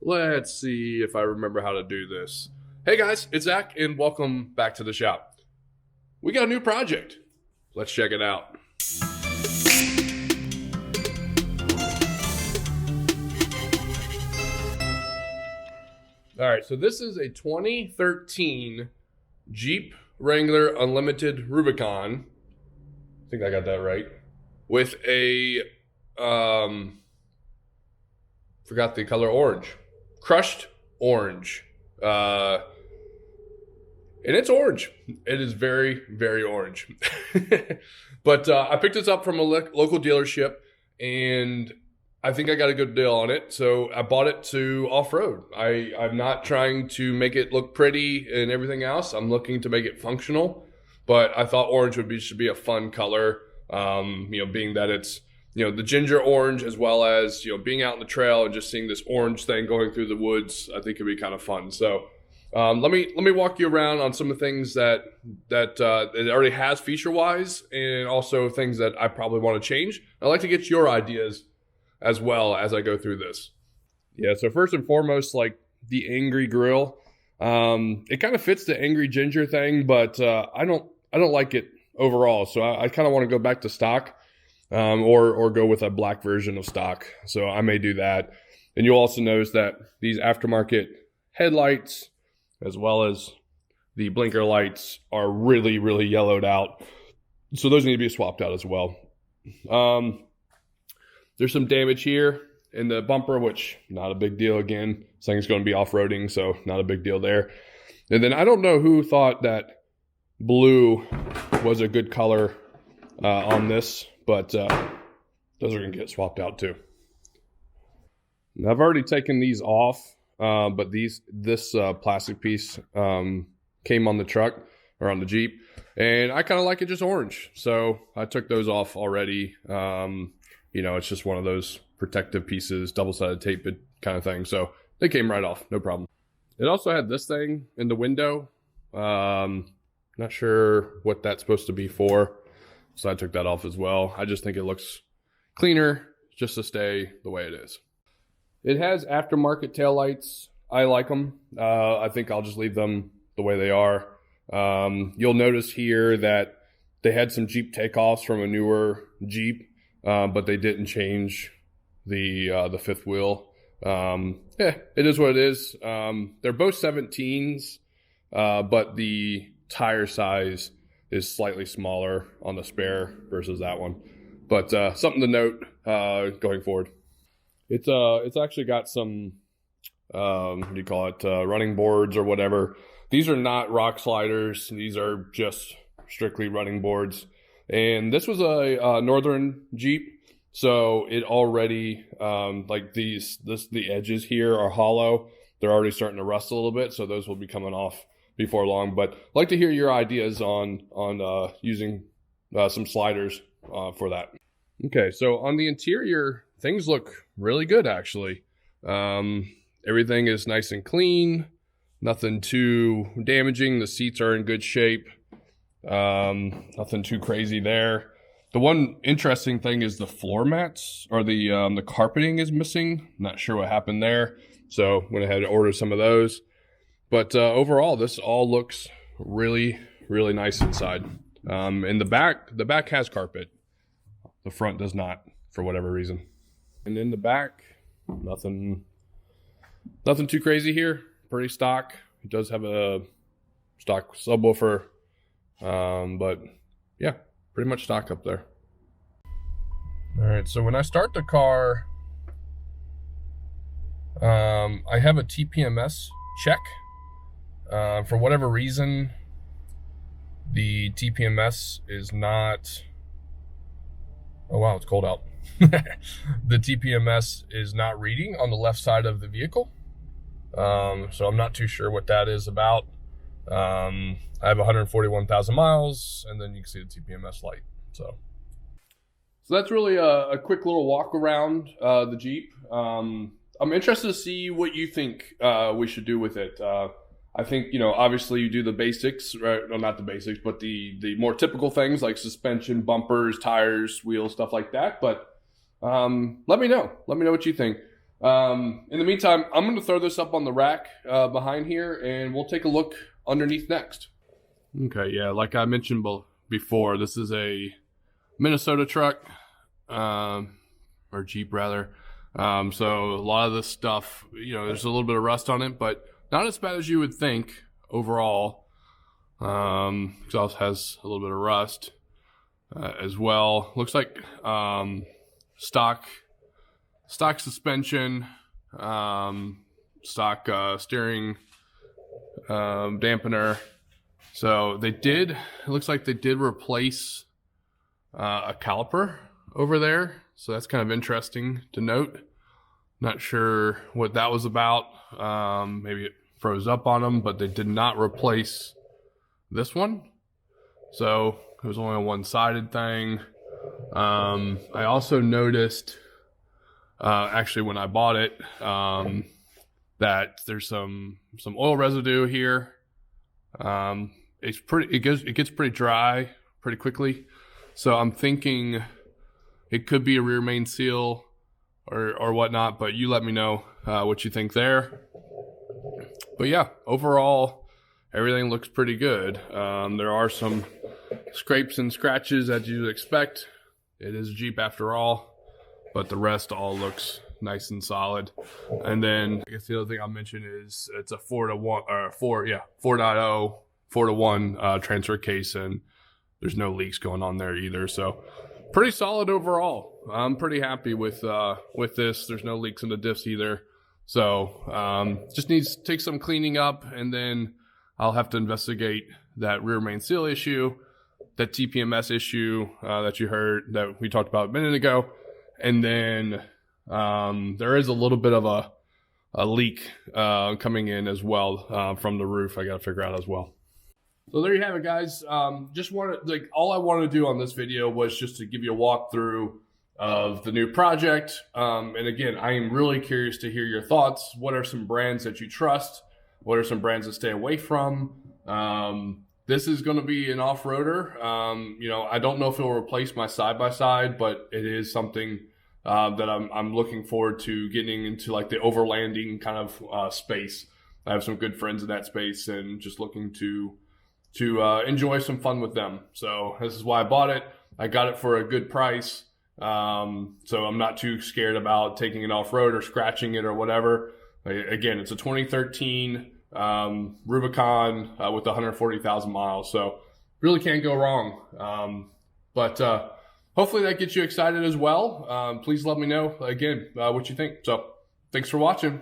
Let's see if I remember how to do this. Hey guys, it's Zach, and welcome back to the shop. We got a new project. Let's check it out. All right, so this is a 2013 Jeep Wrangler Unlimited Rubicon. I think I got that right. With a, forgot the color, orange. Crushed orange. And it's orange. It is very, very orange. But I picked this up from a local dealership, and I think I got a good deal on it. So I bought it to off-road. I'm not trying to make it look pretty and everything else. I'm looking to make it functional. But I thought orange should be a fun color, being that it's, the ginger orange, as well as, being out in the trail and just seeing this orange thing going through the woods. I think it'd be kind of fun. So let me walk you around on some of the things that it already has feature-wise, and also things that I probably want to change. I'd like to get your ideas as well as I go through this. Yeah, so first and foremost, like the angry grill. It kind of fits the angry ginger thing, but I don't like it overall. So I kind of want to go back to stock, or go with a black version of stock. So I may do that. And you'll also notice that these aftermarket headlights, as well as the blinker lights, are really, really yellowed out. So those need to be swapped out as well. There's some damage here in the bumper, which not a big deal. Again, this thing's going to be off-roading, so not a big deal there. And then I don't know who thought that blue was a good color on this, but those are going to get swapped out too. Now, I've already taken these off, but this plastic piece came on the truck, or on the Jeep, and I kind of like it just orange. So I took those off already. It's just one of those protective pieces, double-sided tape kind of thing. So they came right off, no problem. It also had this thing in the window. Not sure what that's supposed to be for, so I took that off as well. I just think it looks cleaner just to stay the way it is. It has aftermarket taillights. I like them. I think I'll just leave them the way they are. You'll notice here that they had some Jeep takeoffs from a newer Jeep, but they didn't change the fifth wheel. It is what it is. They're both 17s, but the tire size is slightly smaller on the spare versus that one. But something to note going forward. It's actually got some running boards or whatever. These are not rock sliders. These are just strictly running boards. And this was a Northern Jeep, so it already the edges here are hollow. They're already starting to rust a little bit, so those will be coming off before long. But I'd like to hear your ideas on using some sliders for that. Okay, so on the interior, things look really good actually. Everything is nice and clean, nothing too damaging. The seats are in good shape. Nothing too crazy there. The one interesting thing is the floor mats, or the carpeting is missing. Not sure what happened there, so went ahead and ordered some of those. But overall, this all looks really, really nice inside. In the back has carpet. The front does not, for whatever reason. And in the back, nothing too crazy here. Pretty stock. It does have a stock subwoofer. But yeah, pretty much stock up there. All right, so when I start the car, I have a TPMS check. For whatever reason, the TPMS is not, oh wow, it's cold out. The TPMS is not reading on the left side of the vehicle. So I'm not too sure what that is about. I have 141,000 miles, and then you can see the TPMS light. So that's really a quick little walk around the Jeep. I'm interested to see what you think we should do with it. I think, obviously you do the basics, right? Well, not the basics, but the more typical things like suspension, bumpers, tires, wheels, stuff like that. But let me know. Let me know what you think. In the meantime, I'm going to throw this up on the rack behind here, and we'll take a look underneath next. Okay, yeah, like I mentioned before, this is a Minnesota truck, or Jeep rather. So a lot of this stuff, there's a little bit of rust on it, but not as bad as you would think overall. Exhaust has a little bit of rust as well. Looks like stock suspension, stock steering dampener. So it looks like they did replace a caliper over there. So that's kind of interesting to note. Not sure what that was about. Maybe it froze up on them, but they did not replace this one. So it was only a one-sided thing. I also noticed, actually when I bought it, that there's some oil residue here. It gets pretty dry pretty quickly. So I'm thinking it could be a rear main seal or whatnot, but you let me know what you think there. But yeah, overall, everything looks pretty good. There are some scrapes and scratches as you'd expect. It is a Jeep after all, but the rest all looks nice and solid. And then I guess the other thing I'll mention is it's a 4.0 transfer case, and there's no leaks going on there either. So pretty solid overall. I'm pretty happy with this. There's no leaks in the diffs either. So just needs to take some cleaning up, and then I'll have to investigate that rear main seal issue, that TPMS issue that you heard that we talked about a minute ago. And then there is a little bit of a leak coming in as well from the roof. I got to figure out as well. So there you have it, guys. All I wanted to do on this video was just to give you a walkthrough of the new project. And again, I am really curious to hear your thoughts. What are some brands that you trust? What are some brands to stay away from? This is going to be an off-roader. I don't know if it will replace my side-by-side, but it is something that I'm looking forward to getting into, like the overlanding kind of space. I have some good friends in that space, and just looking to enjoy some fun with them. So this is why I bought it. I got it for a good price. So I'm not too scared about taking it off-road or scratching it or whatever. Again, it's a 2013 Rubicon with 140,000 miles. So really can't go wrong. But hopefully that gets you excited as well. Please let me know, again, what you think. So thanks for watching.